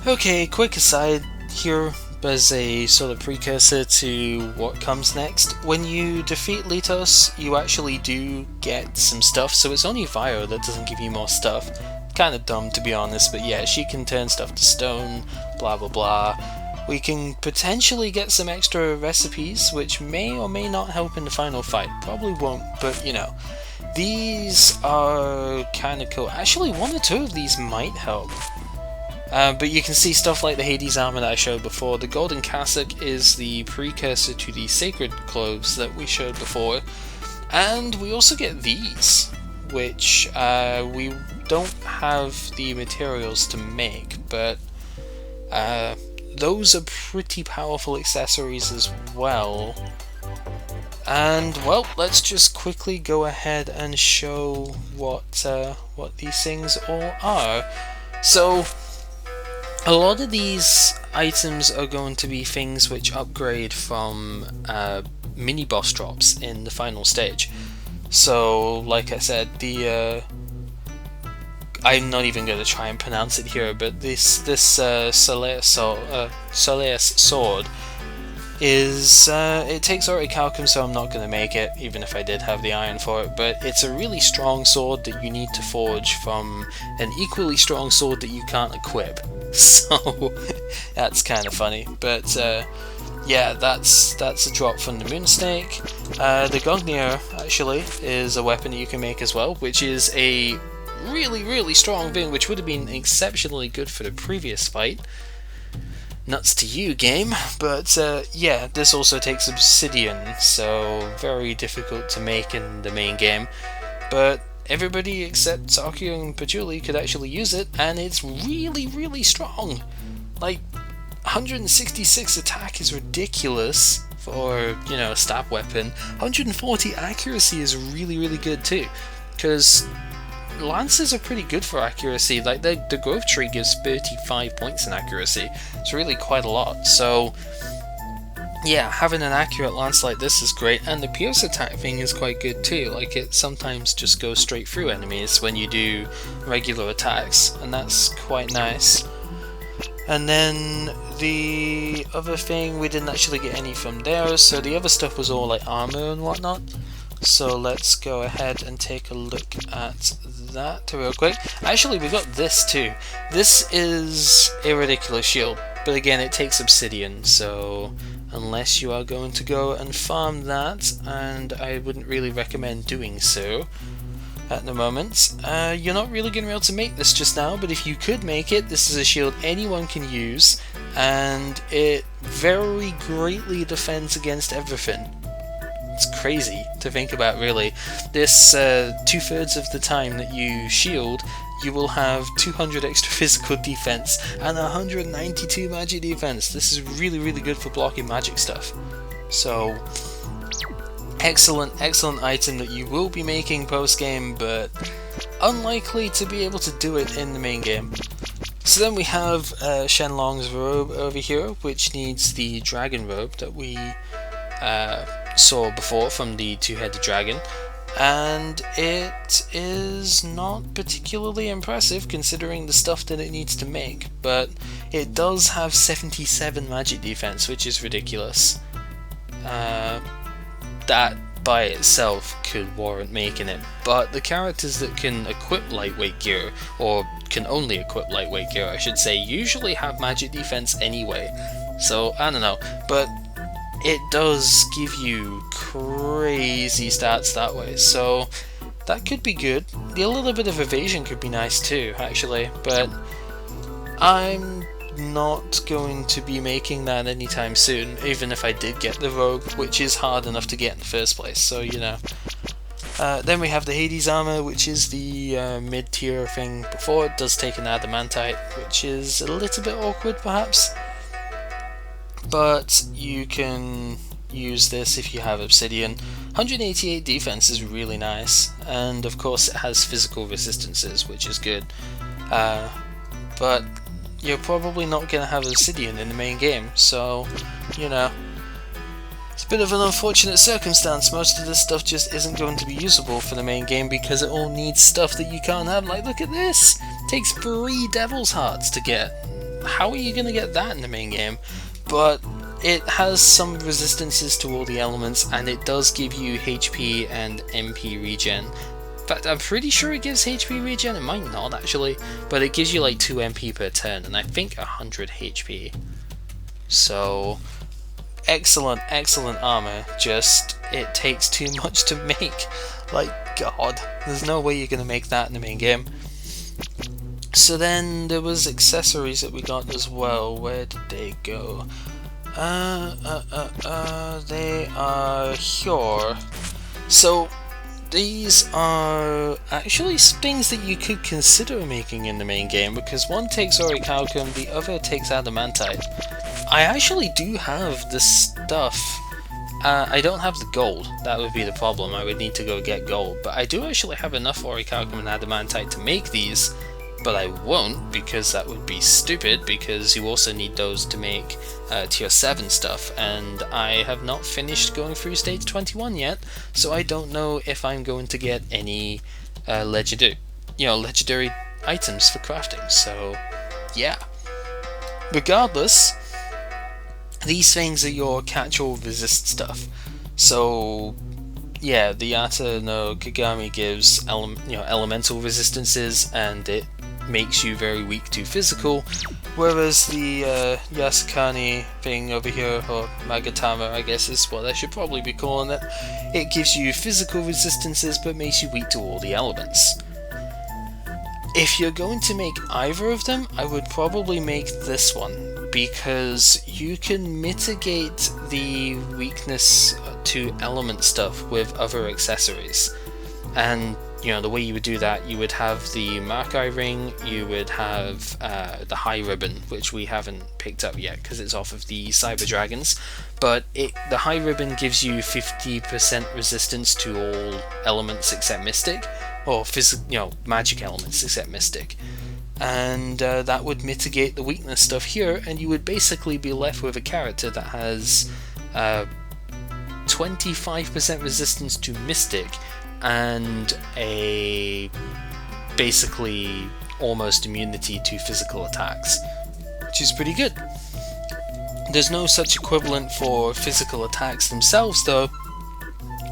Okay, quick aside here as a sort of precursor to what comes next. When you defeat Litos, you actually do get some stuff, so it's only Vio that doesn't give you more stuff. Kind of dumb to be honest, but yeah, she can turn stuff to stone, blah blah blah. We can potentially get some extra recipes, which may or may not help in the final fight. Probably won't, but you know. These are kind of cool. Actually, one or two of these might help. But you can see stuff like the Hades armor that I showed before. The golden cassock is the precursor to the sacred clothes that we showed before. And we also get these, which we don't have the materials to make, but those are pretty powerful accessories as well. And well, let's just quickly go ahead and show what these things all are. So, a lot of these items are going to be things which upgrade from mini boss drops in the final stage. So, like I said, I'm not even going to try and pronounce it here, but this Soleus sword is it takes Orichalcum, so I'm not going to make it, even if I did have the iron for it, but it's a really strong sword that you need to forge from an equally strong sword that you can't equip, so that's kind of funny, but yeah, that's a drop from the Moonsnake. The Gungnir, actually, is a weapon that you can make as well, which is a really strong thing, which would have been exceptionally good for the previous fight. Nuts to you, game, but yeah, this also takes obsidian, so very difficult to make in the main game, but everybody except Sakura and Patchouli could actually use it, and it's really strong. Like, 166 attack is ridiculous for, you know, a stab weapon. 140 accuracy is really good too, because lances are pretty good for accuracy. Like the growth tree gives 35 points in accuracy. It's really quite a lot. So yeah, having an accurate lance like this is great, and the pierce attack thing is quite good too. Like, it sometimes just goes straight through enemies when you do regular attacks, and that's quite nice. And then the other thing, we didn't actually get any from there, so the other stuff was all like armor and whatnot. So let's go ahead and take a look at that real quick. Actually, we got this too. This is a ridiculous shield, but again, it takes obsidian, so unless you are going to go and farm that, and I wouldn't really recommend doing so at the moment, you're not really going to be able to make this just now, but if you could make it, this is a shield anyone can use, and it very greatly defends against everything. It's crazy to think about, really. This 2/3 of the time that you shield, you will have 200 extra physical defense and 192 magic defense. This is really good for blocking magic stuff. So, excellent item that you will be making post-game, but unlikely to be able to do it in the main game. So then we have Shenlong's robe over here, which needs the dragon robe that we saw before from the two-headed dragon, and it is not particularly impressive considering the stuff that it needs to make, but it does have 77 magic defense, which is ridiculous. That by itself could warrant making it, but the characters that can equip lightweight gear, or can only equip lightweight gear I should say, usually have magic defense anyway, so I don't know, but it does give you crazy stats that way, so that could be good. A little bit of evasion could be nice too, actually, but I'm not going to be making that anytime soon, even if I did get the robe, which is hard enough to get in the first place, so you know. Then we have the Hades armor, which is the mid-tier thing before. It does take an adamantite, which is a little bit awkward perhaps, but you can use this if you have obsidian. 188 defense is really nice, and of course it has physical resistances, which is good, but you're probably not going to have obsidian in the main game, so you know, it's a bit of an unfortunate circumstance. Most of this stuff just isn't going to be usable for the main game because it all needs stuff that you can't have. Like, look at this! It takes 3 Devil's Hearts to get. how are you going to get that in the main game? But it has some resistances to all the elements, and it does give you HP and MP regen. In fact, I'm pretty sure it gives HP regen, it might not actually, but it gives you like 2 MP per turn, and I think 100 HP. So, excellent, excellent armor, just it takes too much to make. Like, god, there's no way you're going to make that in the main game. So then there was accessories that we got as well. Where did they go? They are here. So these are actually things that you could consider making in the main game, because one takes orichalcum, the other takes adamantite. I actually do have the stuff. I don't have the gold, that would be the problem. I would need to go get gold, but I do actually have enough orichalcum and adamantite to make these, but I won't because that would be stupid, because you also need those to make tier 7 stuff, and I have not finished going through stage 21 yet, so I don't know if I'm going to get any legendary items for crafting, so yeah. Regardless, these things are your catch-all resist stuff. So yeah, the Yata no Kagami gives elemental resistances, and it makes you very weak to physical, whereas the Yasakani thing over here, or Magatama I guess is what I should probably be calling it, it gives you physical resistances but makes you weak to all the elements. If you're going to make either of them, I would probably make this one, because you can mitigate the weakness to element stuff with other accessories. And the way you would do that, you would have the Markai ring, you would have the high ribbon, which we haven't picked up yet because it's off of the Cyber Dragons, but the high ribbon gives you 50% resistance to all elements except Mystic, or magic elements except Mystic. And that would mitigate the weakness stuff here, and you would basically be left with a character that has 25% resistance to Mystic and a basically almost immunity to physical attacks, which is pretty good. There's no such equivalent for physical attacks themselves though,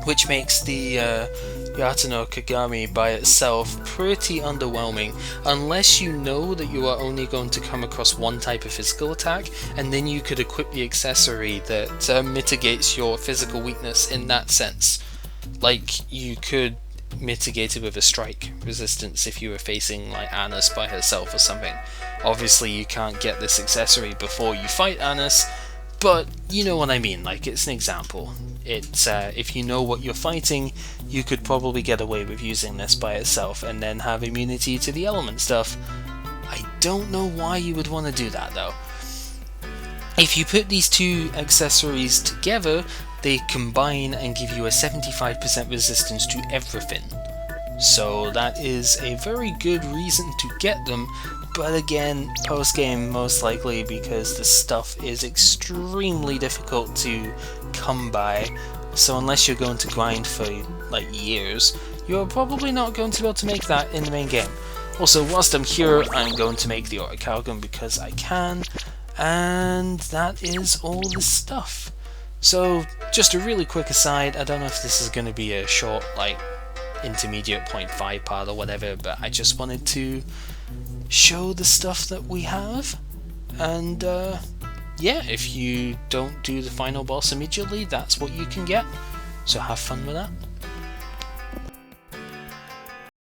which makes the Yata no Kagami by itself pretty underwhelming, unless you know that you are only going to come across one type of physical attack, and then you could equip the accessory that mitigates your physical weakness in that sense. Like, you could mitigate it with a strike resistance if you were facing like Annis by herself or something. Obviously you can't get this accessory before you fight Annis, but you know what I mean, like, it's an example. It's if you know what you're fighting, you could probably get away with using this by itself and then have immunity to the element stuff. I don't know why you would want to do that though. If you put these two accessories together, they combine and give you a 75% resistance to everything. So that is a very good reason to get them, but again, post-game most likely, because the stuff is extremely difficult to come by, so unless you're going to grind for like years, you're probably not going to be able to make that in the main game. Also, whilst I'm here, I'm going to make the orichalcum because I can, and that is all this stuff. So, just a really quick aside, I don't know if this is going to be a short, like, intermediate 0.5 part or whatever, but I just wanted to show the stuff that we have, and yeah, if you don't do the final boss immediately, that's what you can get, so have fun with that.